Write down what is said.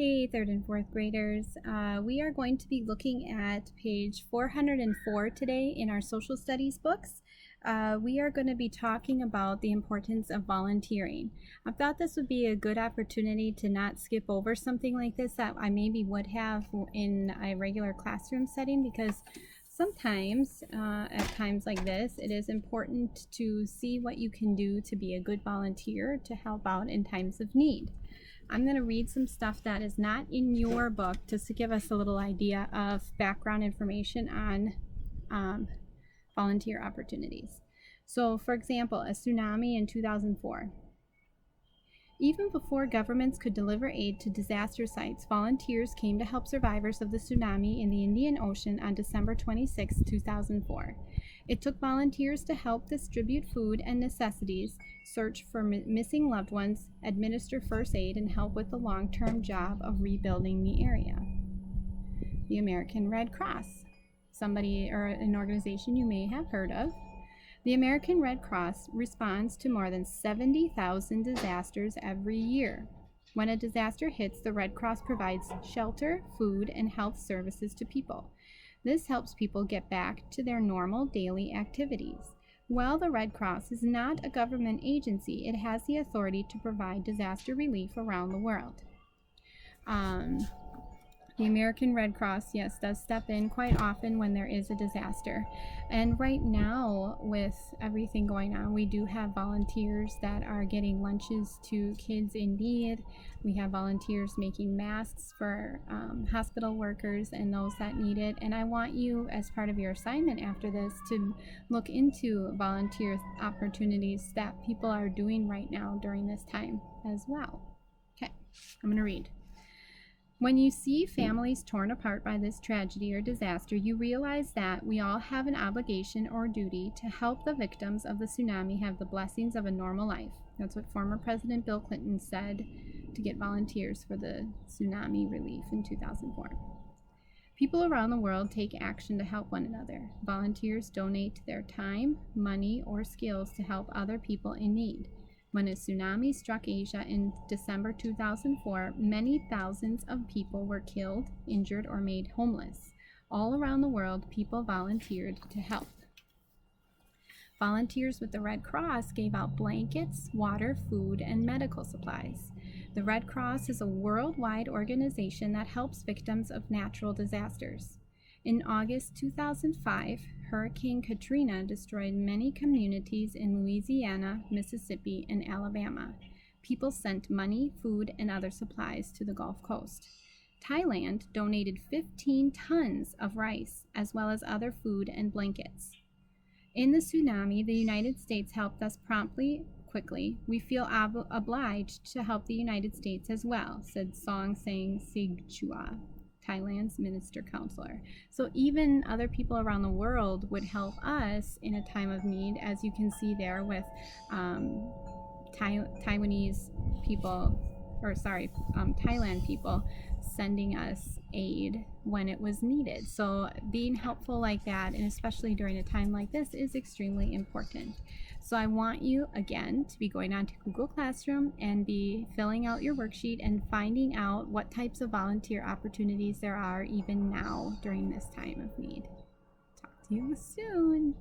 Hey, third and fourth graders. We are going to be looking at page 404 today in our social studies books. We are going to be talking about the importance of volunteering. I thought this would be a good opportunity to not skip over something like this that I maybe would have in a regular classroom setting, because sometimes at times like this, it is important to see what you can do to be a good volunteer to help out in times of need. I'm going to read some stuff that is not in your book just to give us a little idea of background information on volunteer opportunities. So, for example, a tsunami in 2004. Even before governments could deliver aid to disaster sites, volunteers came to help survivors of the tsunami in the Indian Ocean on December 26, 2004. It took volunteers to help distribute food and necessities, search for missing loved ones, administer first aid, and help with the long-term job of rebuilding the area. The American Red Cross, somebody or an organization you may have heard of. The American Red Cross responds to more than 70,000 disasters every year. When a disaster hits, the Red Cross provides shelter, food, and health services to people. This helps people get back to their normal daily activities. While the Red Cross is not a government agency, it has the authority to provide disaster relief around the world. The American Red Cross, yes, does step in quite often when there is a disaster. And right now, with everything going on, we do have volunteers that are getting lunches to kids in need. We have volunteers making masks for hospital workers and those that need it. And I want you, as part of your assignment after this, to look into volunteer opportunities that people are doing right now during this time as well. Okay, I'm going to read. When you see families torn apart by this tragedy or disaster, you realize that we all have an obligation or duty to help the victims of the tsunami have the blessings of a normal life. That's what former President Bill Clinton said to get volunteers for the tsunami relief in 2004. People around the world take action to help one another. Volunteers donate their time, money, or skills to help other people in need. When a tsunami struck Asia in December 2004, many thousands of people were killed, injured, or made homeless. All around the world, people volunteered to help. Volunteers with the Red Cross gave out blankets, water, food, and medical supplies. The Red Cross is a worldwide organization that helps victims of natural disasters. In August 2005, Hurricane Katrina destroyed many communities in Louisiana, Mississippi, and Alabama. People sent money, food, and other supplies to the Gulf Coast. Thailand donated 15 tons of rice, as well as other food and blankets. In the tsunami, the United States helped us promptly, quickly. We feel obliged to help the United States as well, said Song Sang Sigchua, Thailand's minister counselor. So even other people around the world would help us in a time of need, as you can see there with Thailand people sending us aid when it was needed. So being helpful like that, and especially during a time like this, is extremely important. So I want you, again, to be going on to Google Classroom and be filling out your worksheet and finding out what types of volunteer opportunities there are even now during this time of need. Talk to you soon.